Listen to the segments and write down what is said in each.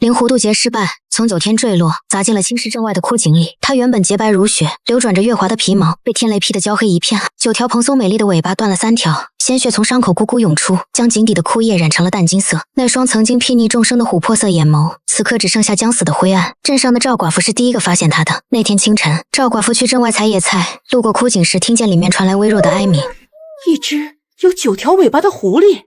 灵狐渡劫失败，从9天坠落，砸进了青石镇外的枯井里。它原本洁白如雪，流转着月华的皮毛被天雷劈得焦黑一片，9条蓬松美丽的尾巴断了3条，鲜血从伤口咕咕涌出，将井底的枯叶染成了淡金色。那双曾经睥睨众生的琥珀色眼眸，此刻只剩下将死的灰暗。镇上的赵寡妇是第一个发现他的。那天清晨，赵寡妇去镇外采野菜，路过枯井时，听见里面传来微弱的哀鸣。一只有9条尾巴的狐狸，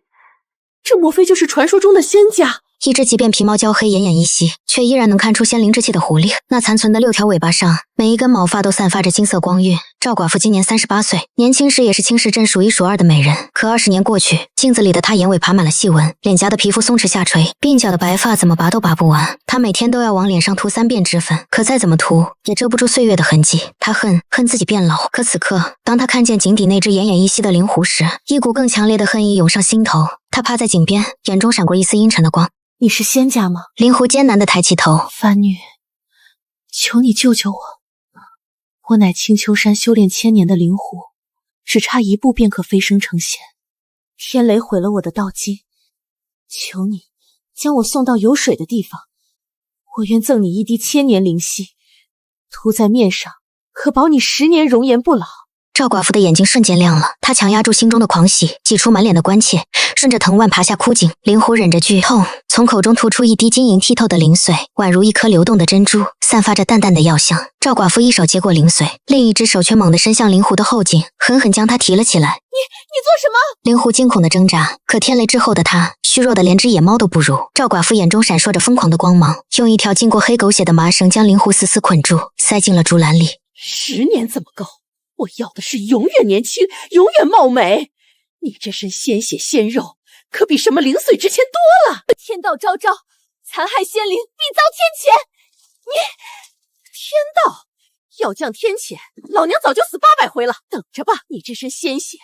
这莫非就是传说中的仙家？一只即便皮毛焦黑、奄奄一息，却依然能看出仙灵之气的狐狸，那残存的6条尾巴上，每一根毛发都散发着金色光晕。赵寡妇今年38岁，年轻时也是青石镇数1数2的美人。可20年过去，镜子里的她眼尾爬满了细纹，脸颊的皮肤松弛下垂，鬓角的白发怎么拔都拔不完。她每天都要往脸上涂3遍脂粉，可再怎么涂，也遮不住岁月的痕迹。她恨自己变老。可此刻，当她看见井底那只奄奄一息的灵狐时，一股更强烈的恨意涌上心头。她趴在井边，眼中闪过一丝阴沉的光。你是仙家吗？灵狐艰难地抬起头。凡女，求你救救我！我乃青丘山修炼1000年的灵狐，只差1步便可飞升成仙。天雷毁了我的道基，求你将我送到有水的地方，我愿赠你1滴1000年灵犀，涂在面上，可保你10年容颜不老。赵寡妇的眼睛瞬间亮了，她强压住心中的狂喜，挤出满脸的关切，顺着藤蔓爬下枯井。灵狐忍着剧痛，从口中吐出1滴晶莹剔透的灵水，宛如一颗流动的珍珠，散发着淡淡的药香。赵寡妇一手接过灵水，另一只手却猛地伸向灵狐的后颈，狠狠将它提了起来。你做什么？灵狐惊恐的挣扎，可天雷之后的她虚弱的连只野猫都不如。赵寡妇眼中闪烁着疯狂的光芒，用一条浸过黑狗血的麻绳将灵狐死死捆住，塞进了竹篮里。10年怎么够？我要的是永远年轻，永远貌美。你这身鲜血鲜肉，可比什么灵髓值钱多了。天道昭昭，残害仙灵，必遭天谴。你，天道要降天谴，老娘早就死800回了。等着吧，你这身鲜血，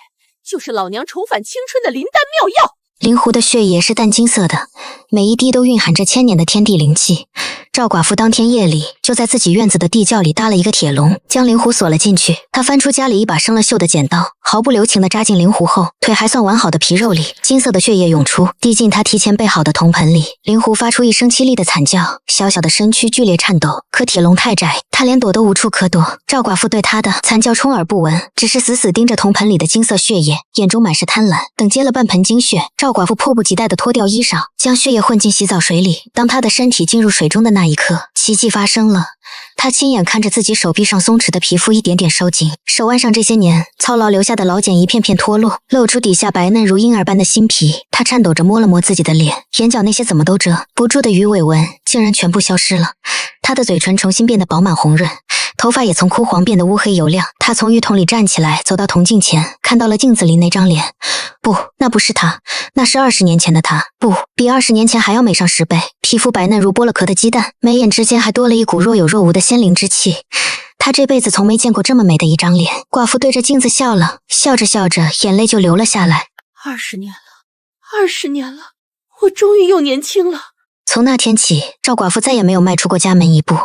就是老娘重返青春的灵丹妙药。灵狐的血液是淡金色的，每一滴都蕴含着1000年的天地灵气。赵寡妇当天夜里就在自己院子的地窖里搭了一个铁笼，将灵狐锁了进去。她翻出家里一把生了锈的剪刀，毫不留情地扎进灵狐后腿还算完好的皮肉里，金色的血液涌出，滴进她提前备好的铜盆里。灵狐发出一声凄厉的惨叫，小小的身躯剧烈颤抖。可铁笼太窄，她连躲都无处可躲。赵寡妇对她的惨叫充耳不闻，只是死死盯着铜盆里的金色血液，眼中满是贪婪。等接了半盆精血，赵寡妇迫不及待地脱掉衣裳，将血液混进洗澡水里。当她的身体进入水中的那一刻，奇迹发生了。她亲眼看着自己手臂上松弛的皮肤一点点收紧，手腕上这些年操劳留下的老茧一片片脱落，露出底下白嫩如婴儿般的新皮。她颤抖着摸了摸自己的脸，眼角那些怎么都遮不住的鱼尾纹竟然全部消失了。她的嘴唇重新变得饱满红润，头发也从枯黄变得乌黑油亮。她从浴桶里站起来，走到铜镜前，看到了镜子里那张脸。不，那不是她，那是20年前的她。不，比20年前还要美上10倍，皮肤白嫩如剥了壳的鸡蛋，眉眼之间还多了一股若有若无的仙灵之气。她这辈子从没见过这么美的一张脸。寡妇对着镜子笑了，笑着笑着，眼泪就流了下来。20年了，20年了，我终于又年轻了。从那天起，赵寡妇再也没有迈出过家门一步。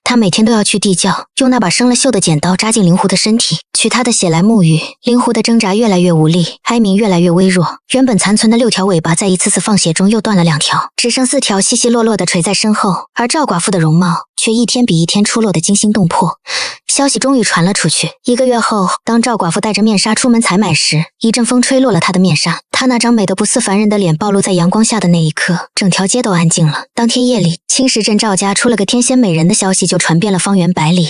她每天都要去地窖，用那把生了锈的剪刀扎进灵狐的身体，取她的血来沐浴。灵狐的挣扎越来越无力，哀鸣越来越微弱。原本残存的6条尾巴在一次次放血中又断了2条，只剩4条稀稀落落地垂在身后。而赵寡妇的容貌却一天比一天出落得惊心动魄。消息终于传了出去。1个月后，当赵寡妇戴着面纱出门采买时，一阵风吹落了她的面纱。她那张美得不似凡人的脸暴露在阳光下的那一刻，整条街都安静了。当天夜里，青石镇赵家出了个天仙美人的消息就传遍了方圆100里。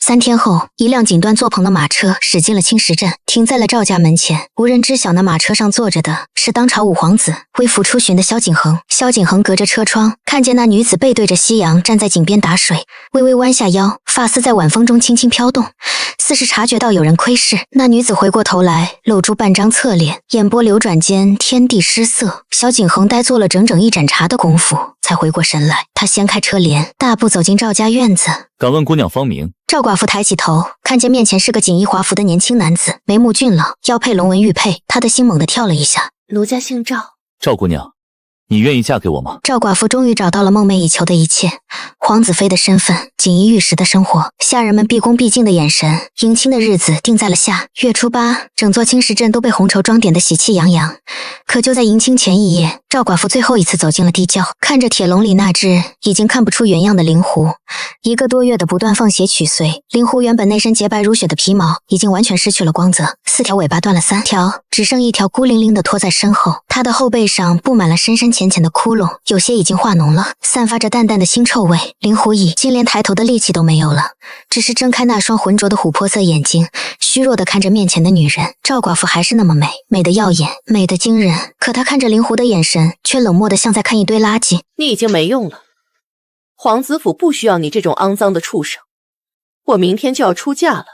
3天后，一辆锦缎作棚的马车驶进了青石镇，停在了赵家门前。无人知晓那马车上坐着的是当朝五皇子微服出巡的萧景恒。萧景恒隔着车窗看见那女子背对着夕阳站在井边打水，微微弯下腰，发丝在晚风中轻轻飘动，似是察觉到有人窥视。那女子回过头来，露出半张侧脸，眼波流转间天地失色。萧景恒呆坐了整整1盏茶的功夫才回过神来。他掀开车帘，大步走进赵家院子。敢问姑娘芳名？赵寡妇抬起头，看见面前是个锦衣华服的年轻男子，眉目俊朗，腰佩龙纹玉佩。她的心猛地跳了一下。奴家姓赵。赵姑娘，你愿意嫁给我吗？赵寡妇终于找到了梦寐以求的一切，皇子妃的身份，锦衣玉食的生活，下人们毕恭毕敬的眼神，迎亲的日子定在了下月初8，整座青石镇都被红绸装点得喜气洋洋。可就在迎亲前一夜，赵寡妇最后一次走进了地窖，看着铁笼里那只已经看不出原样的灵狐，1个多月的不断放血取髓，灵狐原本那身洁白如雪的皮毛已经完全失去了光泽，4条尾巴断了3条，只剩1条孤零零的拖在身后。它的后背上布满了深深浅浅的窟窿，有些已经化脓了，散发着淡淡的腥臭味。灵狐已经连抬头的力气都没有了，只是睁开那双浑浊的琥珀色眼睛，虚弱地看着面前的女人。赵寡妇还是那么美，美得耀眼，美得惊人，可她看着灵狐的眼神却冷漠得像在看一堆垃圾。你已经没用了，皇子府不需要你这种肮脏的畜生。我明天就要出嫁了，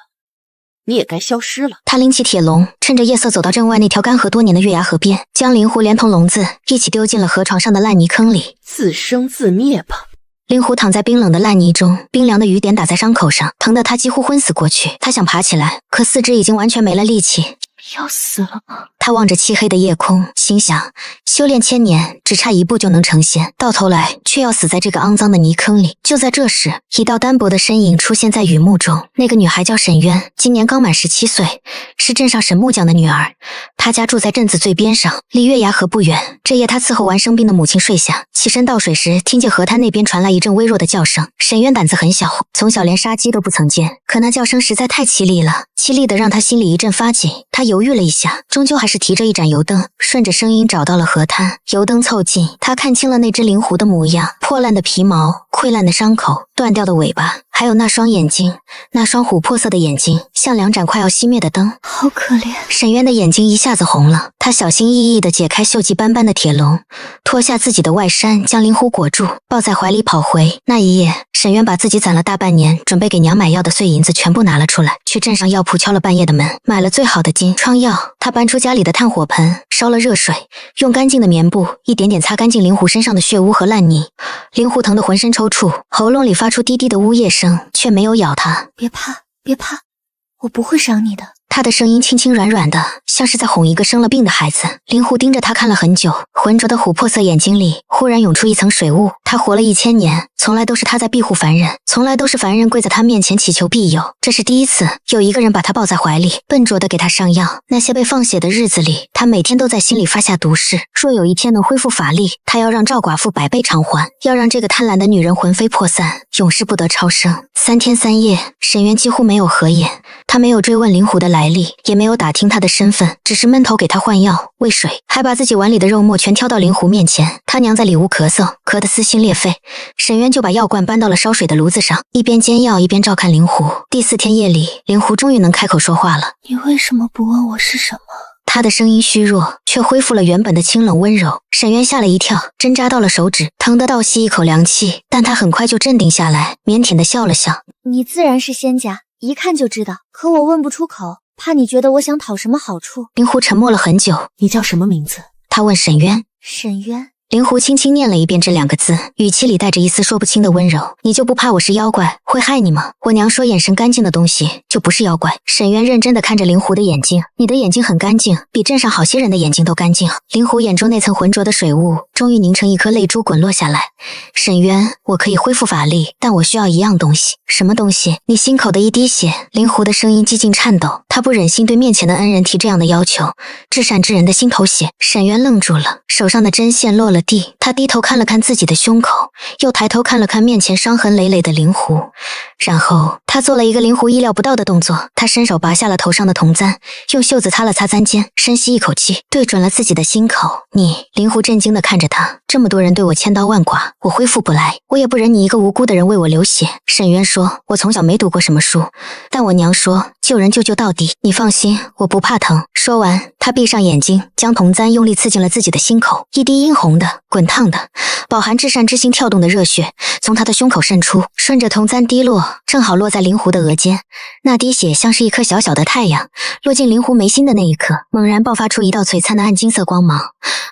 你也该消失了。他拎起铁笼，趁着夜色走到镇外那条干涸多年的月牙河边，将灵狐连同笼子一起丢进了河床上的烂泥坑里。自生自灭吧。灵狐躺在冰冷的烂泥中，冰凉的雨点打在伤口上，疼得他几乎昏死过去。他想爬起来，可四肢已经完全没了力气。要死了吗？他望着漆黑的夜空，心想修炼1000年，只差1步就能成仙，到头来却要死在这个肮脏的泥坑里。就在这时，一道单薄的身影出现在雨幕中。那个女孩叫沈渊，今年刚满17岁，是镇上沈木匠的女儿。她家住在镇子最边上，离月牙河不远。这夜她伺候完生病的母亲睡下，起身倒水时，听见河滩那边传来一阵微弱的叫声。沈渊胆子很小，从小连杀鸡都不曾见，可那叫声实在太凄厉了，凄厉的让他心里一阵发紧。他犹豫了一下，终究还是提着一盏油灯，顺着声音找到了河滩。油灯凑近，他看清了那只灵狐的模样，破烂的皮毛，溃烂的伤口，断掉的尾巴，还有那双眼睛，那双琥珀色的眼睛，像2盏快要熄灭的灯。好可怜。沈渊的眼睛一下子红了，他小心翼翼地解开锈迹斑斑的铁笼，脱下自己的外衫，将灵狐裹住，抱在怀里跑回。那一夜，沈渊把自己攒了大半年准备给娘买药的碎银子全部拿了出来，去镇上药铺敲了半夜的门，买了最好的金疮药。他搬出家里的炭火盆，烧了热水，用干净的棉布一点点擦干净灵狐身上的血污和烂泥。灵狐疼得浑身抽搐，喉咙里发出低低的呜咽声，却没有咬他。别怕，别怕，我不会伤你的。他的声音轻轻软软的，像是在哄一个生了病的孩子。灵狐盯着他看了很久，浑浊的琥珀色眼睛里忽然涌出一层水雾。他活了1000年，从来都是他在庇护凡人，从来都是凡人跪在他面前祈求庇佑。这是第一次有一个人把他抱在怀里，笨拙地给他上药。那些被放血的日子里，他每天都在心里发下毒誓，若有一天能恢复法力，他要让赵寡妇百倍偿还，要让这个贪婪的女人魂飞魄散，永世不得超生。3天3夜，沈渊几乎没有合眼，他没有追问灵狐的来历，也没有打听他的身份，只是闷头给他换药喂水，还把自己碗里的肉末全挑到灵狐面前。他娘在里屋咳嗽，咳得撕心裂肺，沈渊就把药罐搬到了烧水的炉子上，一边煎药一边照看灵狐。第4天夜里，灵狐终于能开口说话了。你为什么不问我是什么？他的声音虚弱，却恢复了原本的清冷温柔。沈渊吓了一跳，针扎到了手指，疼得倒吸一口凉气，但他很快就镇定下来，腼腆地笑了笑。你自然是仙家，一看就知道，可我问不出口，怕你觉得我想讨什么好处。灵狐沉默了很久。你叫什么名字？他问沈渊。沈渊。灵狐轻轻念了一遍这2个字，语气里带着一丝说不清的温柔。你就不怕我是妖怪，会害你吗？我娘说眼神干净的东西就不是妖怪。沈渊认真地看着灵狐的眼睛，你的眼睛很干净，比镇上好些人的眼睛都干净。灵狐眼中那层浑浊的水雾终于凝成一颗泪珠滚落下来。沈渊，我可以恢复法力，但我需要一样东西。什么东西？你心口的一滴血。灵狐的声音几近颤抖，他不忍心对面前的恩人提这样的要求。至善之人的心头血。沈渊愣住了，手上的针线落了地，他低头看了看自己的胸口，又抬头看了看面前伤痕累累的灵狐，然后他做了一个灵狐意料不到的动作，他伸手拔下了头上的铜簪，用袖子擦了擦簪尖，深吸一口气，对准了自己的心口。你，灵狐震惊地看着他，这么多人对我千刀万剐，我恢复不来，我也不忍你一个无辜的人为我流血。沈渊说，我从小没读过什么书，但我娘说救人就救到底，你放心，我不怕疼。说完，他闭上眼睛，将铜簪用力刺进了自己的心口，一滴殷红的、滚烫的、饱含至善之心跳动的热血从他的胸口渗出，顺着铜簪滴落，正好落在灵狐的额间。那滴血像是一颗小小的太阳，落进灵狐眉心的那一刻，猛然爆发出一道璀璨的暗金色光芒，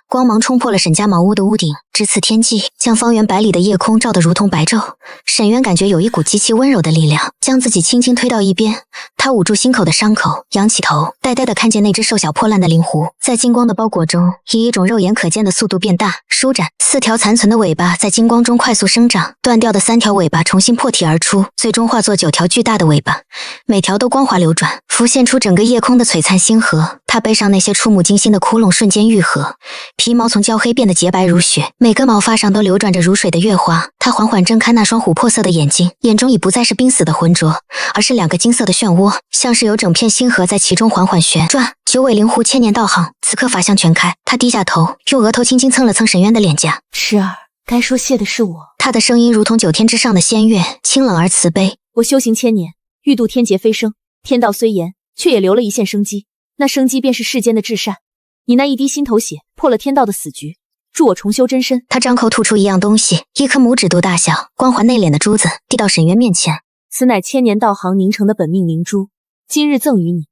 光芒冲破了沈家茅屋的屋顶，直刺天际，将方圆百里的夜空照得如同白昼。沈渊感觉有一股极其温柔的力量将自己轻轻推到一边，他捂住心口的伤口，仰起头，呆呆地看见那只瘦小破烂的灵狐在金光的包裹中以一种肉眼可见的速度变大、舒展，4条残存的尾巴在金光中快速生长，断掉的3条尾巴重新破体而出，最终化作9条巨大的尾巴，每条都光滑流转，浮现出整个夜空的璀璨星河。它背上那些触目惊心的窟窿瞬间愈合，皮毛从焦黑变得洁白如雪，每根毛发上都流转着如水的月花。他缓缓睁开那双琥珀色的眼睛，眼中已不再是濒死的浑浊，而是2个金色的漩涡，像是有整片星河在其中缓缓旋转。九尾灵狐千年道行，此刻法相全开。他低下头，用额头轻轻蹭了蹭沈渊的脸颊。池儿，该说谢的是我。他的声音如同9天之上的仙月，清冷而慈悲。我修行千年，欲渡天劫飞升，天道虽严，却也留了一线生机。那生机便是世间的至善。你那一滴心头血，破了天道的死局，助我重修真身。他张口吐出一样东西，一颗拇指肚大小、光滑内敛的珠子，递到沈渊面前。此乃千年道行凝成的本命灵珠，今日赠予你，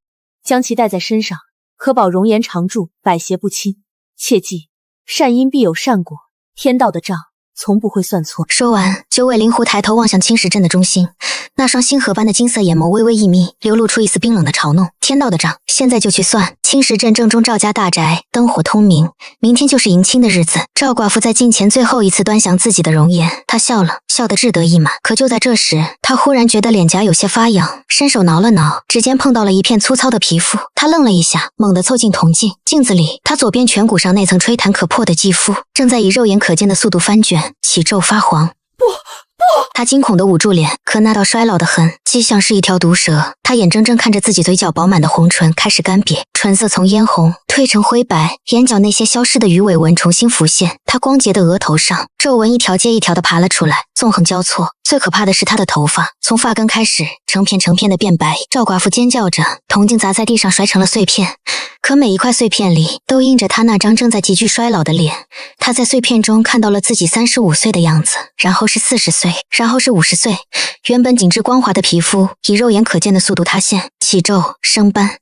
将其戴在身上，可保容颜常驻，百邪不侵。切记，善因必有善果，天道的账从不会算错。说完，九尾灵狐抬头望向青石镇的中心，那双星河般的金色眼眸微微一眯，流露出一丝冰冷的嘲弄。天道的账，现在就去算。青石镇正中赵家大宅，灯火通明，明天就是迎亲的日子。赵寡妇在镜前最后一次端详自己的容颜，她笑了，笑得志得意满。可就在这时，她忽然觉得脸颊有些发痒，伸手挠了挠，指尖碰到了一片粗糙的皮肤。她愣了一下，猛地凑近铜镜，镜子里，她左边颧骨上那层吹弹可破的肌肤，正在以肉眼可见的速度翻卷，起皱发黄。不！他惊恐地捂住脸，可那道衰老的痕，既像是一条毒蛇。他眼睁睁看着自己嘴角饱满的红唇开始干瘪，唇色从嫣红褪成灰白，眼角那些消失的鱼尾纹重新浮现。他光洁的额头上，皱纹一条接一条地爬了出来，纵横交错。最可怕的是他的头发，从发根开始，成片成片的变白。赵寡妇尖叫着，铜镜砸在地上，摔成了碎片。可每一块碎片里都印着他那张正在急剧衰老的脸。他在碎片中看到了自己35岁的样子，然后是40岁，然后是50岁。原本紧致光滑的皮肤以肉眼可见的速度塌陷、起皱、生斑。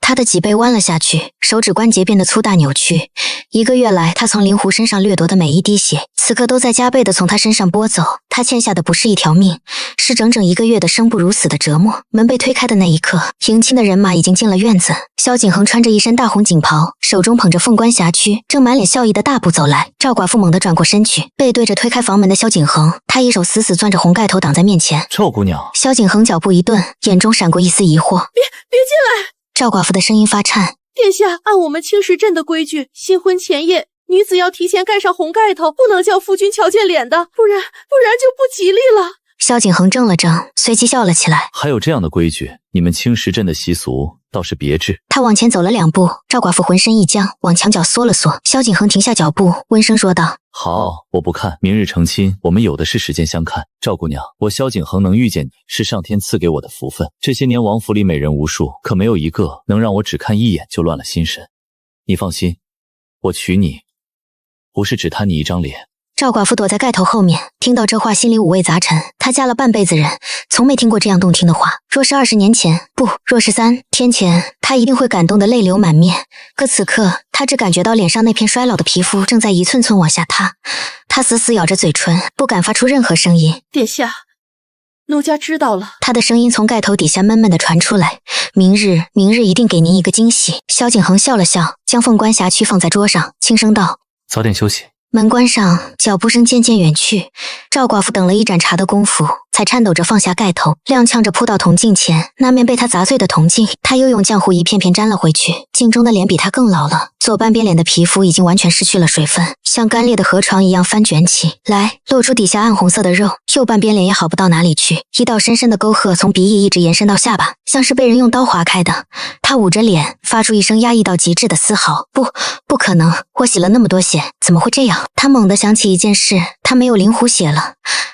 他的脊背弯了下去，手指关节变得粗大扭曲。1个月来，他从灵狐身上掠夺的每一滴血，此刻都在加倍地从他身上拨走。他欠下的不是一条命，是整整1个月的生不如死的折磨。门被推开的那一刻，迎亲的人马已经进了院子。萧景恒穿着一身大红锦袍，手中捧着凤冠霞躯，正满脸笑意的大步走来。赵寡妇猛地转过身去，背对着推开房门的萧景恒，他一手死死攥着红盖头挡在面前。赵姑娘。萧景恒脚步一顿，眼中闪过一丝疑惑。别进来！赵寡妇的声音发颤。殿下，按我们青石镇的规矩，新婚前夜女子要提前盖上红盖头，不能叫夫君瞧见脸的，不然就不吉利了。萧景恒怔了怔，随即笑了起来。还有这样的规矩？你们青石镇的习俗倒是别致。他往前走了2步，赵寡妇浑身一僵，往墙角缩了缩。萧景恒停下脚步，温声说道：好，我不看，明日成亲，我们有的是时间相看。赵姑娘，我萧景恒能遇见你，是上天赐给我的福分。这些年王府里美人无数，可没有一个能让我只看一眼就乱了心神。你放心，我娶你，不是只贪你一张脸。赵寡妇躲在盖头后面，听到这话心里五味杂陈。她嫁了半辈子人，从没听过这样动听的话。若是20年前，不，若是3天前，她一定会感动得泪流满面。可此刻，她只感觉到脸上那片衰老的皮肤正在一寸寸往下塌。她死死咬着嘴唇，不敢发出任何声音。殿下，奴家知道了。她的声音从盖头底下闷闷地传出来。明日一定给您一个惊喜。萧景恒笑了笑，将凤冠霞躯放在桌上，轻声道：早点休息。门关上，脚步声渐渐远去。赵寡妇等了一盏茶的功夫，才颤抖着放下盖头，踉跄着扑到铜镜前。那面被她砸碎的铜镜，她又用浆糊一片片沾了回去。镜中的脸比她更老了，左半边脸的皮肤已经完全失去了水分，像干裂的河床一样翻卷起来，露出底下暗红色的肉。右半边脸也好不到哪里去，一道深深的沟壑从鼻翼一直延伸到下巴，像是被人用刀划开的。她捂着脸，发出一声压抑到极致的嘶嚎：不可能！我洗了那么多血，怎么会这样？她猛地想起一件事，她没有灵狐血了。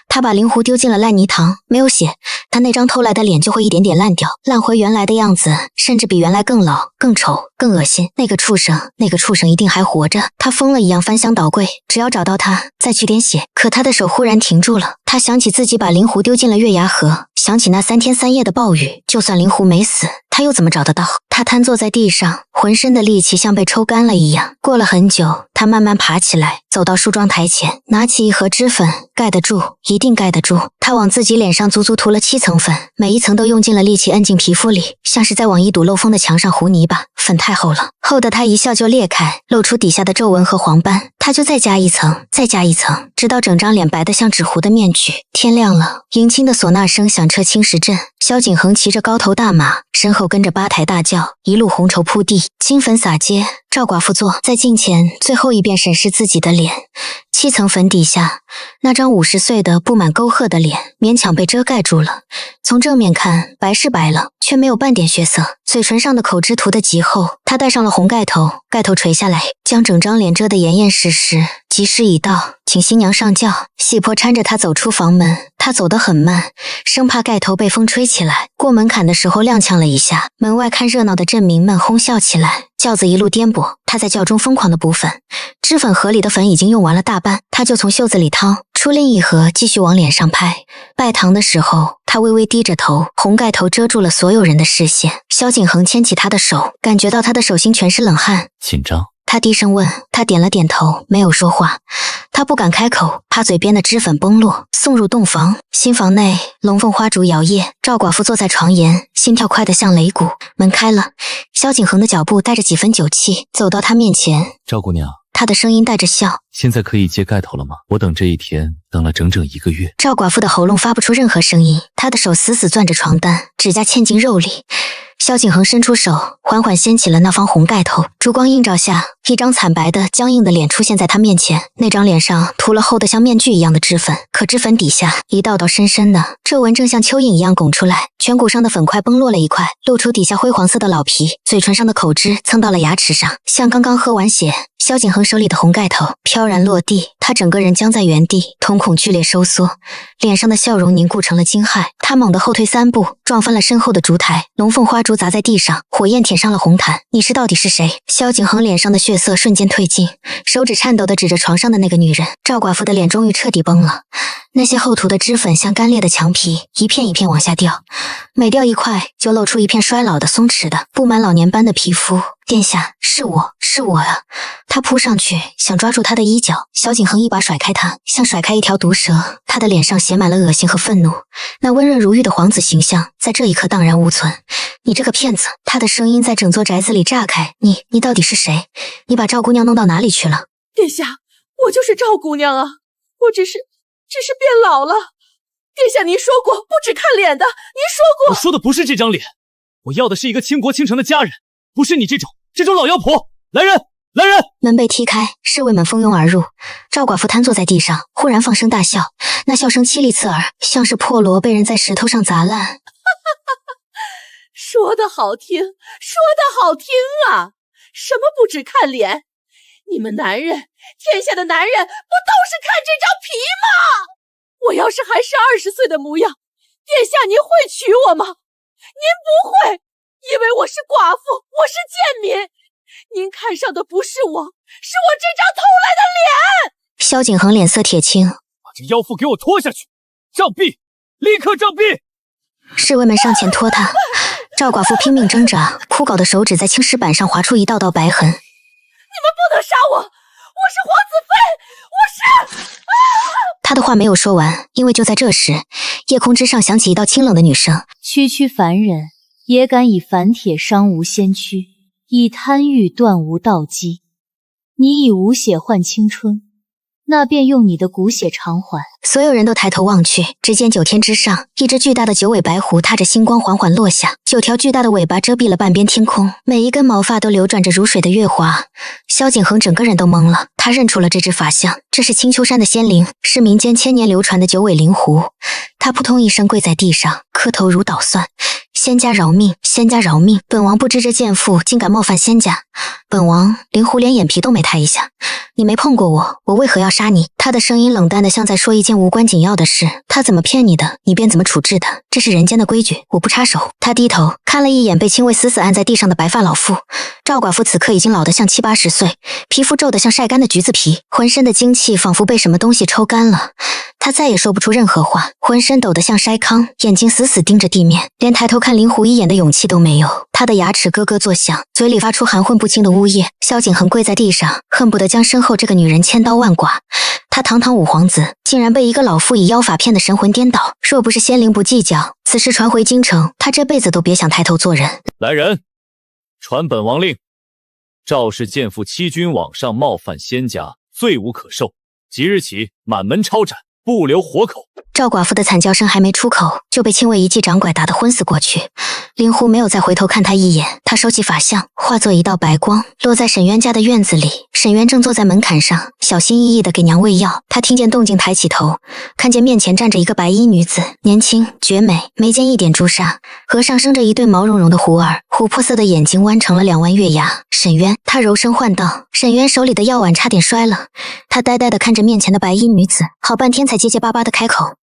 她把灵狐丢进了烂泥塘，没有血，她那张偷来的脸就会一点点烂掉，烂回原来的样子，甚至比原来更老、更丑、更恶心。那个畜生一定还活着。她疯了一样翻箱倒柜，只要找到他，再取点血。可她的手忽然停住了。她想起自己把灵狐丢进了月牙河，想起那3天3夜的暴雨，就算灵狐没死，她又怎么找得到？她瘫坐在地上，浑身的力气像被抽干了一样。过了很久，她慢慢爬起来，走到梳妆台前，拿起一盒脂粉，盖得住，一定盖得住。她往自己脸上足足涂了7层粉，每一层都用尽了力气摁进皮肤里，像是在往一堵漏风的墙上糊泥巴。粉太厚了，厚得她一笑就裂开，露出底下的皱纹和黄斑。她他就再加一层，再加一层，直到整张脸白得像纸糊的面具。天亮了，迎亲的唢呐声响彻青石镇。萧景恒骑着高头大马，身后跟着八抬大轿，一路红绸铺地，金粉洒街。赵寡妇坐在镜前，最后一遍审视自己的脸。7层粉底下，那张50岁的布满沟壑的脸勉强被遮盖住了。从正面看，白是白了，却没有半点血色。嘴唇上的口脂涂得极厚，她戴上了红盖头，盖头垂下来，将整张脸遮得严严实实。吉时已到，请新娘上轿。喜婆搀着她走出房门，她走得很慢，生怕盖头被风吹起来。过门槛的时候踉跄了一下，门外看热闹的镇民们哄笑起来。轿子一路颠簸，她在轿中疯狂地补粉，脂粉盒里的粉已经用完了大半，她就从袖子里掏出另一盒，继续往脸上拍。拜堂的时候，她微微低着头，红盖头遮住了所有人的视线。萧景恒牵起她的手，感觉到她的手心全是冷汗。紧张？他低声问，他点了点头，没有说话。他不敢开口，怕嘴边的脂粉崩落。送入洞房，新房内龙凤花烛摇曳，赵寡妇坐在床沿，心跳快得像擂鼓。门开了，萧景恒的脚步带着几分酒气走到他面前。赵姑娘，他的声音带着笑，现在可以揭盖头了吗？我等这一天等了整整1个月。赵寡妇的喉咙发不出任何声音，她的手死死攥着床单，指甲嵌进肉里。萧景恒伸出手，缓缓掀起了那方红盖头，烛光映照下，一张惨白的、僵硬的脸出现在他面前。那张脸上涂了厚的像面具一样的脂粉，可脂粉底下一道道深深的皱纹正像蚯蚓一样拱出来，颧骨上的粉块崩落了一块，露出底下灰黄色的老皮，嘴唇上的口脂蹭到了牙齿上，像刚刚喝完血。萧景恒手里的红盖头飘然落地，他整个人僵在原地，瞳孔剧烈收缩，脸上的笑容凝固成了惊骇。他猛地后退3步，撞翻了身后的烛台，龙凤花烛砸在地上，火焰舔上了红毯。你是到底是谁？萧景恒脸上的血色瞬间褪尽，手指颤抖地指着床上的那个女人。赵寡妇的脸终于彻底崩了，那些厚涂的脂粉像干裂的墙皮，一片一片往下掉，每掉一块就露出一片衰老的松弛的布满老年斑的皮肤。殿下，是我啊！他扑上去想抓住他的衣角，萧景恒一把甩开他，像甩开一条毒蛇。他的脸上写满了恶心和愤怒，那温润如玉的皇子形象在这一刻荡然无存。你这个骗子！他的声音在整座宅子里炸开。你到底是谁？你把赵姑娘弄到哪里去了？殿下，我就是赵姑娘啊，我只是变老了。殿下，您说过不只看脸的，您说过。我说的不是这张脸，我要的是一个倾国倾城的佳人，不是你这种老妖婆。来人！来人！门被踢开，侍卫们蜂拥而入。赵寡妇瘫坐在地上，忽然放声大笑，那笑声凄厉刺耳，像是破锣被人在石头上砸烂。说得好听，说得好听啊！什么不只看脸？你们男人，天下的男人不都是看这张皮吗？我要是还是20岁的模样，殿下您会娶我吗？您不会，因为我是寡妇，我是贱民。您看上的不是我，是我这张偷来的脸。萧景恒脸色铁青，把这个妖妇给我拖下去，杖毙！立刻杖毙！侍卫们上前拖他，赵寡妇拼命挣扎，枯槁的手指在青石板上划出一道道白痕。你们不能杀我，我是皇子妃，我是……他的话没有说完，因为就在这时，夜空之上响起一道清冷的女声：区区凡人也敢以凡铁伤无先驱，以贪欲断无道基。你以无血换青春，那便用你的骨血偿还。所有人都抬头望去，只见9天之上，一只巨大的9尾白狐踏着星光缓缓落下，9条巨大的尾巴遮蔽了半边天空，每一根毛发都流转着如水的月华。萧景恒整个人都懵了，他认出了这只法相，这是青丘山的仙灵，是民间千年流传的9尾灵狐。他扑通一声跪在地上，磕头如捣蒜。仙家饶命，仙家饶命！本王不知这贱妇竟敢冒犯仙家。本王灵狐连眼皮都没抬一下。你没碰过我，我为何要杀你？他的声音冷淡的像在说一件无关紧要的事。他怎么骗你的，你便怎么处置他，这是人间的规矩，我不插手。他低头看了一眼被青卫死死按在地上的白发老妇。赵寡妇此刻已经老得像70、80岁，皮肤皱得像晒干的橘子皮，浑身的精气仿佛被什么东西抽干了。他再也说不出任何话，浑身抖得像筛糠，眼睛死死盯着地面，连抬头看灵狐一眼的勇气都没有。他的牙齿咯咯作响，嘴里发出含混不清的呜咽。萧景恒跪在地上，恨不得将身后这个女人千刀万剐。他堂堂五皇子，竟然被一个老妇以妖法骗得神魂颠倒。若不是仙灵不计较，此事传回京城，他这辈子都别想抬头做人。来人，传本王令，赵氏贱妇欺君罔上，冒犯仙家，罪无可赦。即日起满门抄斩，不留活口。赵寡妇的惨叫声还没出口，就被亲卫一记掌拐打得昏死过去。灵狐没有再回头看他一眼，他收起法相，化作一道白光，落在沈渊家的院子里。沈渊正坐在门槛上，小心翼翼地给娘喂药。他听见动静，抬起头，看见面前站着一个白衣女子，年轻绝美，眉间一点朱砂，额上生着一对毛茸茸的狐儿，琥珀色的眼睛弯成了2弯月牙。沈渊，他柔声唤道。沈渊手里的药碗差点摔了，他呆呆地看着面前的白衣女子，好半天才结结巴巴地开口：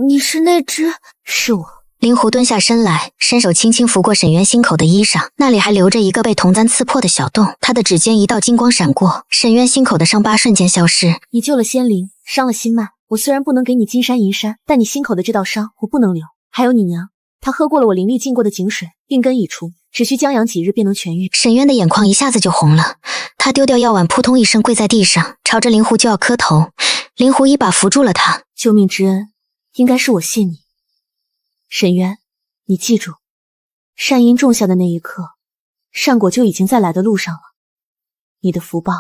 你是那只？是我。灵狐蹲下身来，伸手轻轻拂过沈渊心口的衣裳，那里还留着一个被铜簪刺破的小洞。他的指尖一道金光闪过，沈渊心口的伤疤瞬间消失。你救了仙灵，伤了心脉，我虽然不能给你金山银山，但你心口的这道伤我不能留。还有你娘，她喝过了我灵力浸过的井水，病根已除，只需将养几日便能痊愈。沈渊的眼眶一下子就红了，他丢掉药碗，扑通一声跪在地上，朝着灵狐就要磕头。灵狐一把扶住了他。救命之恩，应该是我谢你。沈渊，你记住，善因种下的那一刻，善果就已经在来的路上了。你的福报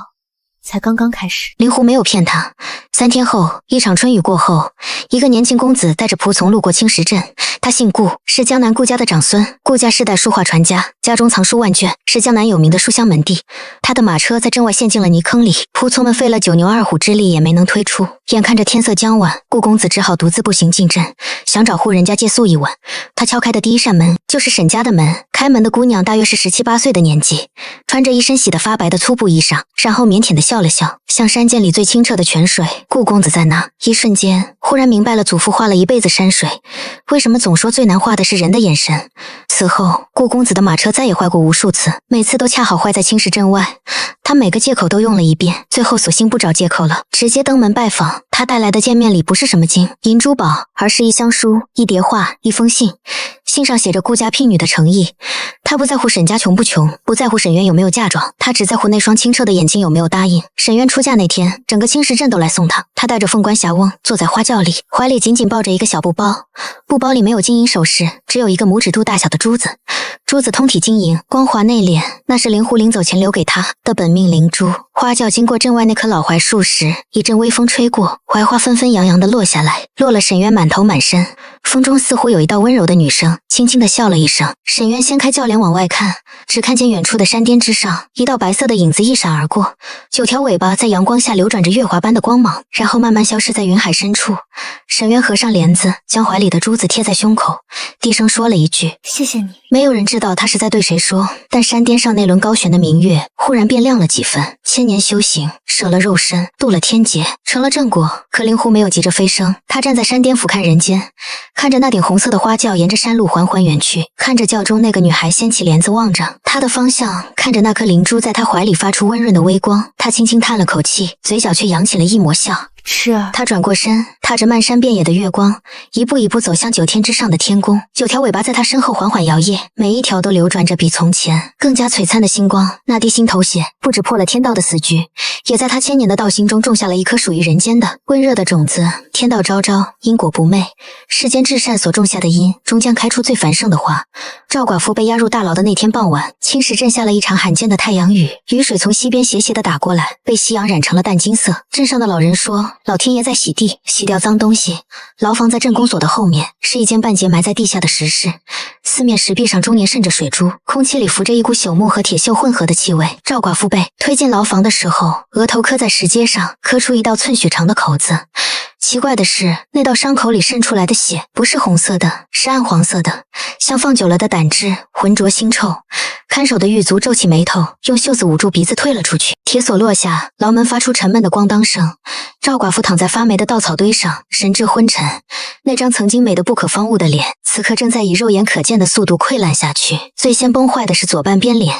才刚刚开始。灵狐没有骗他。3天后，一场春雨过后，一个年轻公子带着仆从路过青石镇。他姓顾，是江南顾家的长孙。顾家世代书画传家，家中藏书万卷，是江南有名的书香门第。他的马车在镇外陷进了泥坑里，仆从们费了9牛2虎之力也没能推出。眼看着天色将晚，顾公子只好独自步行进镇，想找户人家借宿一晚。他敲开的第一扇门就是沈家的门，开门的姑娘大约是17、18岁的年纪，穿着一身洗得发白的粗布衣裳，然后腼腆地笑了笑，像山涧里最清澈的泉水。顾公子在那一瞬间忽然明白了祖父画了一辈子山水，为什么总说最难画的是人的眼神。此后顾公子的马车再也坏过无数次，每次都恰好坏在青石镇外。他每个借口都用了一遍，最后索性不找借口了，直接登门拜访。他带来的见面礼不是什么金银珠宝，而是一箱书、一叠画、一封信。信上写着顾家聘女的诚意。他不在乎沈家穷不穷，不在乎沈渊有没有嫁妆，他只在乎那双清澈的眼睛有没有答应。沈渊出嫁那天，整个青石镇都来送他。他带着凤冠霞瓮坐在花轿里，怀里紧紧抱着一个小布包，布包里没有金银首饰，只有一个拇指肚大小的珠子。珠子通体晶莹，光滑内敛，那是灵狐临走前留给他的本命灵珠。花轿经过镇外那棵老槐树时，一阵微风吹过，槐花纷纷扬扬地落下来，落了沈渊满头满身。风中似乎有一道温柔的女声轻轻地笑了一声。沈渊掀开轿帘往外看，只看见远处的山巅之上，一道白色的影子一闪而过，9条尾巴在阳光下流转着月华般的光芒，然后慢慢消失在云海深处。沈渊合上帘子，将怀里的珠子贴在胸口，低声说了一句：谢谢你。没有人知道他是在对谁说，但山巅上那轮高悬的明月忽然变亮了几分。千年修行，舍了肉身，渡了天劫，成了正果。可灵狐没有急着飞升，他站在山巅俯瞰人间，看着那顶红色的花轿沿着山路缓缓远去，看着轿中那个女孩掀起帘子望着他的方向，看着那颗灵珠在他怀里发出温润的微光，他轻轻叹了口气，嘴角却扬起了一抹笑。是啊，他转过身，踏着漫山遍野的月光，一步一步走向9天之上的天宫。9条尾巴在他身后缓缓摇曳，每一条都流转着比从前更加璀璨的星光。那滴心头血不止破了天道的死局，也在他千年的道心中种下了一颗属于人间的温热的种子。天道昭昭，因果不昧，世间至善所种下的因，终将开出最繁盛的花。赵寡妇被押入大牢的那天傍晚，青石镇下了一场罕见的太阳雨，雨水从西边斜斜地打过来，被夕阳染成了淡金色。镇上的老人说，老天爷在洗地，洗掉脏东西。牢房在镇公所的后面，是一间半截埋在地下的石室，四面石壁上终年渗着水珠，空气里浮着一股朽木和铁锈混合的气味。赵寡妇被推进牢房的时候，额头磕在石阶上，磕出一道寸许长的口子。奇怪的是，那道伤口里渗出来的血不是红色的，是暗黄色的，像放久了的胆汁，浑浊腥臭。看守的狱卒皱起眉头，用袖子捂住鼻子退了出去。铁锁落下，牢门发出沉闷的咣当声。赵寡妇躺在发霉的稻草堆上，神志昏沉。那张曾经美得不可方物的脸，此刻正在以肉眼可见的速度溃烂下去。最先崩坏的是左半边脸，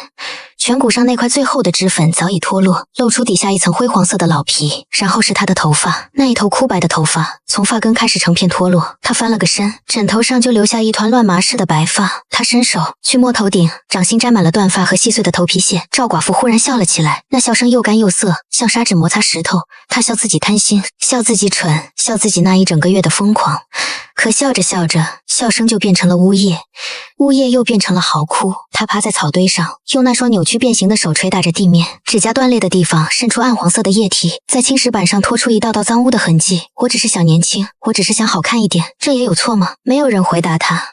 颧骨上那块最厚的脂粉早已脱落，露出底下一层灰黄色的老皮。然后是他的头发，那一头枯白的头发从发根开始成片脱落。他翻了个身，枕头上就留下一团乱麻似的白发。他伸手去摸头顶，掌心沾满了断发和细碎的头皮屑。赵寡妇忽然笑了起来，那笑声又干又涩，像砂纸摩擦石头。她笑自己贪心，笑自己蠢，笑自己那一整个月的疯狂。可笑着笑着，笑声就变成了呜咽。呜咽又变成了嚎哭。他趴在草堆上，用那双扭曲变形的手捶打着地面，指甲断裂的地方渗出暗黄色的液体，在青石板上拖出一道道脏污的痕迹。我只是想年轻，我只是想好看一点，这也有错吗？没有人回答他。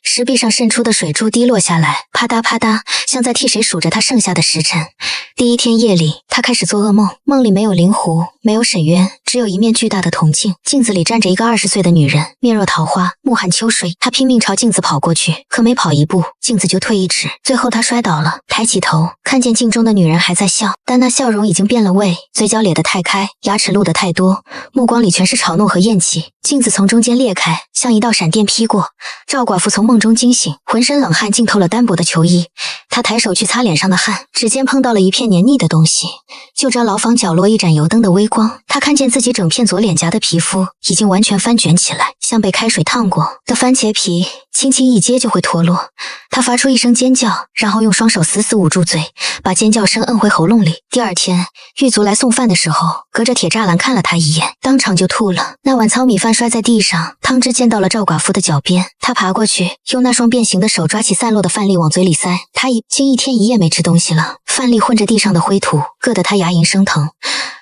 石壁上渗出的水珠滴落下来，啪嗒啪嗒，像在替谁数着他剩下的时辰。第一天夜里，他开始做噩梦，梦里没有灵狐，没有沈渊，只有一面巨大的铜镜，镜子里站着一个20岁的女人，面若桃花，目含秋水。他拼命朝镜子跑过去，可每跑一步，镜子就退1指。最后他摔倒了，抬起头，看见镜中的女人还在笑，但那笑容已经变了味，嘴角咧得太开，牙齿露得太多，目光里全是嘲弄和厌弃。镜子从中间裂开，像一道闪电劈过。赵寡妇从梦中惊醒，浑身冷汗浸透了单薄的球衣。她抬手去擦脸上的汗，指尖碰到了一片黏腻的东西，就着牢房角落一盏油灯的微光，她看见自己整片左脸颊的皮肤已经完全翻卷起来，像被开水烫过的番茄皮，轻轻一接就会脱落。她发出一声尖叫，然后用双手死死捂住嘴，把尖叫声摁回喉咙里。第二天，狱卒来送饭的时候，隔着铁栅栏看了她一眼，当场就吐了。那碗糙米饭摔在地上，汤汁溅到了赵寡妇的脚边。她爬过去，用那双变形的手抓起散落的饭粒往嘴里塞。她已经1天1夜没吃东西了，饭粒混着地上的灰土，硌得她牙龈生疼。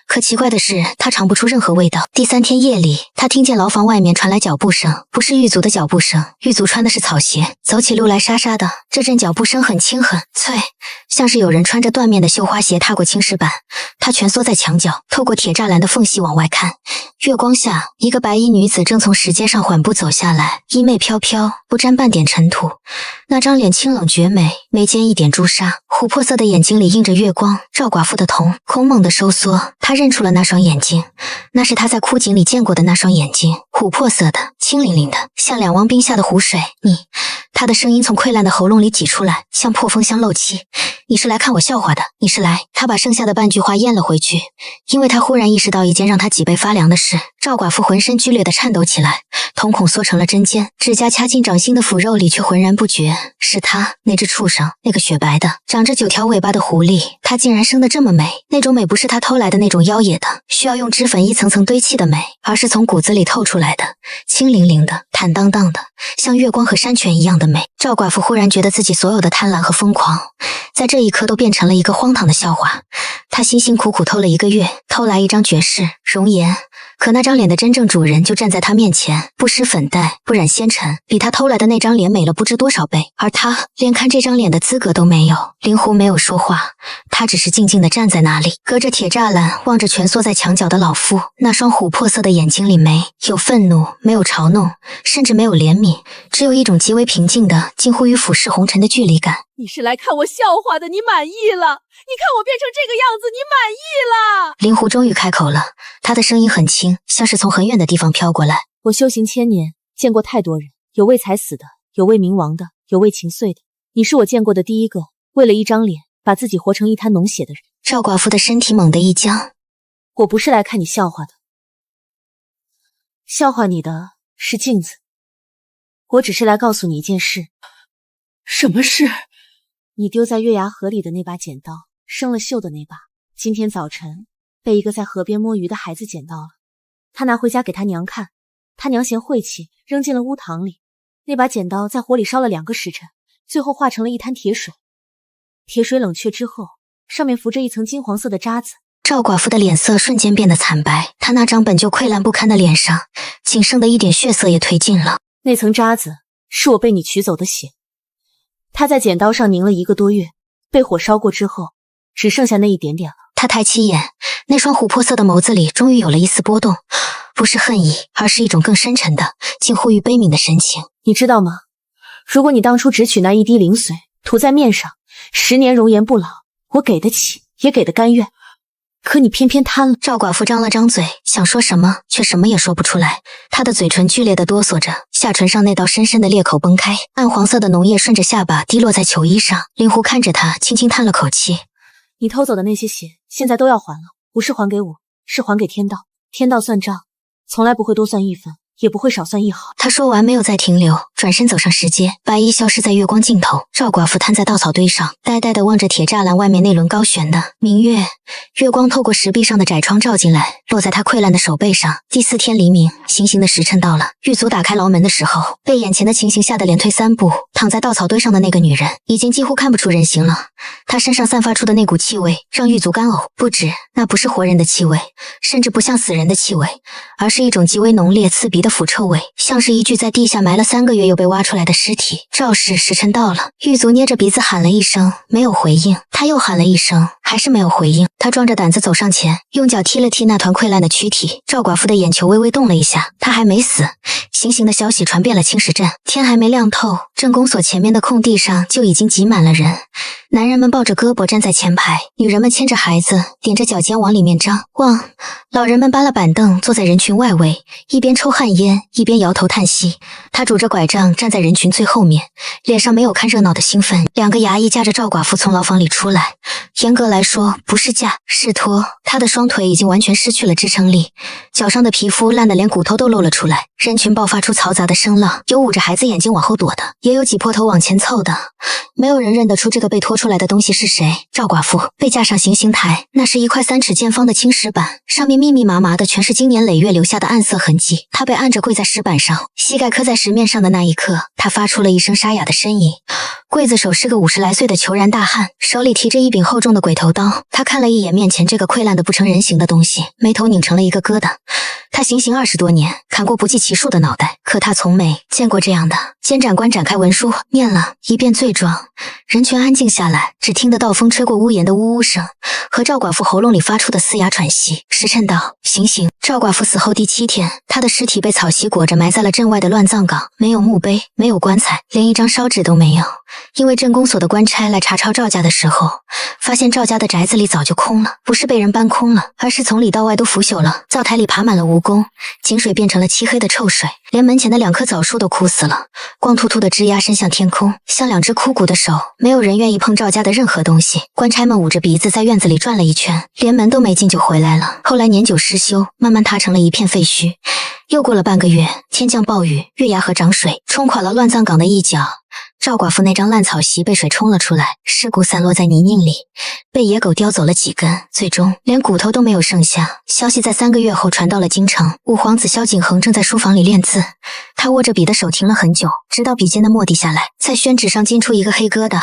可奇怪的是，他尝不出任何味道。第3天夜里，他听见牢房外面传来脚步声，不是狱卒的脚步声，狱卒穿的是草鞋，走起路来沙沙的。这阵脚步声很轻很脆，像是有人穿着缎面的绣花鞋踏过青石板。他蜷缩在墙角，透过铁栅栏的缝隙往外看。月光下，一个白衣女子正从石阶上缓步走下来，衣袂飘飘，不沾半点尘土。那张脸清冷绝美，眉间一点朱砂，琥珀色的眼睛里映着月光。赵寡妇的瞳空梦的收缩，她认出了那双眼睛，那是她在枯井里见过的那双眼睛，琥珀色的，清凌凌的，像2汪冰下的湖水。她的声音从溃烂的喉咙里挤出来，像破风箱漏气。你是来看我笑话的，你是来……她把剩下的半句话咽了回去，因为她忽然意识到一件让她脊背发凉的事。赵寡妇浑身剧烈的颤抖起来，瞳孔缩成了针尖，指甲掐进掌心的腐肉里，却浑然不觉。是她，那只畜生，那个雪白的长着9条尾巴的狐狸，她竟然生得这么美。那种美不是她偷来的那种妖冶的，需要用脂粉一层层堆砌的美，而是从骨子里透出来的，清凌凌的，坦荡荡的，像月光和山泉一样的美。赵寡妇忽然觉得自己所有的贪婪和疯狂，在这一刻都变成了一个荒唐的笑话。她辛辛苦苦偷了1个月，偷来一张绝世容颜，可那张脸的真正主人就站在她面前，不施粉黛，不染纤尘，比她偷来的那张脸美了不知多少倍，而她连看这张脸的资格都没有。灵狐没有说话，她只是静静地站在那里，隔着铁栅栏望着蜷缩在墙角的老妇，那双琥珀色的眼睛里没有愤怒，没有嘲弄，甚至没有怜悯，只有一种极为平静的，近乎于俯视红尘的距离感。你是来看我笑话的，你满意了？你看我变成这个样子，你满意了？灵狐终于开口了，他的声音很轻，像是从很远的地方飘过来。我修行1000年，见过太多人，有为财死的，有为名亡的，有为情碎的。你是我见过的第一个，为了一张脸，把自己活成一滩脓血的人。赵寡妇的身体猛地一僵。我不是来看你笑话的，笑话你的是镜子。我只是来告诉你一件事。什么事？你丢在月牙河里的那把剪刀，生了锈的那把，今天早晨被一个在河边摸鱼的孩子捡到了。他拿回家给他娘看，他娘嫌晦气，扔进了乌塘里。那把剪刀在火里烧了2个时辰，最后化成了一滩铁水。铁水冷却之后，上面浮着一层金黄色的渣子。赵寡妇的脸色瞬间变得惨白，她那张本就溃烂不堪的脸上，仅剩的一点血色也褪尽了。那层渣子是我被你取走的血。他在剪刀上凝了1个多月，被火烧过之后，只剩下那一点点了。他抬起眼，那双琥珀色的眸子里终于有了一丝波动，不是恨意，而是一种更深沉的，近乎于悲悯的神情。你知道吗？如果你当初只取那一滴灵水，涂在面上，10年容颜不老，我给得起，也给得甘愿。可你偏偏贪了。赵寡妇张了张嘴，想说什么，却什么也说不出来。她的嘴唇剧烈地哆嗦着，下唇上那道深深的裂口崩开，暗黄色的脓液顺着下巴滴落在球衣上。灵狐看着她，轻轻叹了口气。你偷走的那些血，现在都要还了，不是还给我，是还给天道。天道算账，从来不会多算1分，也不会少算1毫。他说完没有再停留，转身走上石阶，白衣消失在月光尽头。赵寡妇瘫在稻草堆上，呆呆地望着铁栅栏外面那轮高悬的明月。月光透过石壁上的窄窗照进来，落在他溃烂的手背上。第4天黎明，行刑的时辰到了。狱卒打开牢门的时候，被眼前的情形吓得连退3步。躺在稻草堆上的那个女人已经几乎看不出人形了，她身上散发出的那股气味让狱卒干呕。不止，那不是活人的气味，甚至不像死人的气味，而是一种极为浓烈刺鼻的腐臭味，像是一具在地下埋了3个月又被挖出来的尸体。赵氏，时辰到了。狱卒捏着鼻子喊了一声，没有回应。他又喊了一声，还是没有回应。他壮着胆子走上前，用脚踢了踢那团溃烂的躯体。赵寡妇的眼球微微动了一下，她还没死。行刑的消息传遍了青石镇，天还没亮透，镇公所前面的空地上就已经挤满了人。男人们抱着胳膊站在前排，女人们牵着孩子，踮着脚尖往里面张望。老人们扒了板凳坐在人群外围，一边抽旱烟，一边摇头叹息。他拄着拐杖站在人群最后面，脸上没有看热闹的兴奋。2个衙役架着赵寡妇从牢房里出来，严格来说不是架，是拖。她的双腿已经完全失去了支撑力，脚上的皮肤烂得连骨头都露了出来。人群爆发出嘈杂的声浪，有捂着孩子眼睛往后躲的，也有挤破头往前凑的。没有人认得出这个被拖出来的东西是谁。赵寡妇被架上行刑台，那是一块3尺见方的青石板，上面密密麻麻的全是经年累月留下的暗色痕迹。她被按着跪在石板上，膝盖磕在石面上的那一刻，她发出了一声沙哑的呻吟。刽子手是个50来岁的虬髯大汉，手里提着一柄厚重的鬼头刀。他看了一眼面前这个溃烂的不成人形的东西，眉头拧成了一个疙瘩。他行刑20多年，砍过不计其数的脑袋，可他从没见过这样的。监斩官展开文书，念了一遍罪状，人全安静下来，只听得到风吹过屋檐的呜呜声和赵寡妇喉咙里发出的嘶哑喘息。时辰到，行刑。赵寡妇死后第7天，她的尸体被草席裹着埋在了镇外的乱葬岗，没有墓碑，没有棺材，连一张烧纸都没有。因为镇公所的官差来查抄赵家的时候，发现赵家的宅子里早就空了，不是被人搬空了，而是从里到外都腐朽了。灶台里爬满了蜈蚣，井水变成了漆黑的臭水，连门前的2棵枣树都枯死了，光秃秃的枝桠伸向天空，像2只枯骨的手。没有人愿意碰赵家的任何东西。官差们捂着鼻子在院子里转了一圈，连门都没进就回来了。后来年久失修，慢慢塌成了一片废墟。又过了半个月，天降暴雨，月牙河涨水，冲垮了乱葬岗的一角。赵寡妇那张烂草席被水冲了出来，尸骨散落在泥泞里，被野狗叼走了几根，最终连骨头都没有剩下。消息在3个月后传到了京城，五皇子萧景恒正在书房里练字，他握着笔的手停了很久，直到笔尖的墨滴下来，在宣纸上浸出一个黑疙瘩。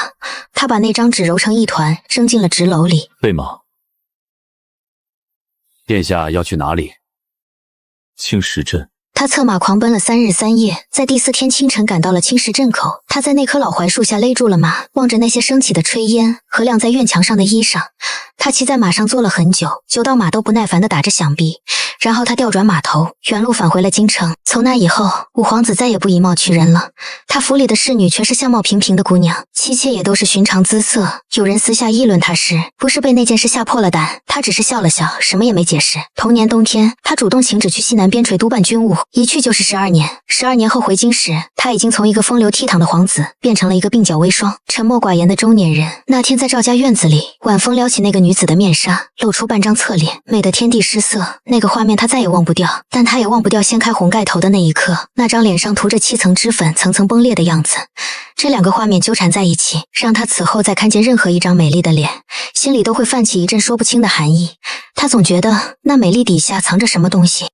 他把那张纸揉成一团，扔进了纸篓里。对吗？殿下要去哪里？青石镇。他策马狂奔了3日3夜，在第4天清晨赶到了青石镇口。他在那棵老槐树下勒住了马，望着那些升起的炊烟和晾在院墙上的衣裳，他骑在马上坐了很久，久到马都不耐烦地打着响鼻。然后他调转马头，原路返回了京城。从那以后，五皇子再也不以貌取人了。他府里的侍女全是相貌平平的姑娘，妻妾也都是寻常姿色。有人私下议论他时，不是被那件事吓破了胆，他只是笑了笑，什么也没解释。同年冬天，他主动请旨去西南边陲督办军务，一去就是12年。12年后回京时，他已经从一个风流倜傥的皇子变成了一个鬓角微霜、沉默寡言的中年人。那天在赵家院子里，晚风撩起那个女子的面纱，露出半张侧脸，美得天地失色。那个画面他再也忘不掉，但他也忘不掉掀开红盖头的那一刻，那张脸上涂着7层脂粉、层层崩裂的样子。这2个画面纠缠在一起，让他此后再看见任何一张美丽的脸，心里都会泛起一阵说不清的寒意。他总觉得那美丽底下藏着什么东西。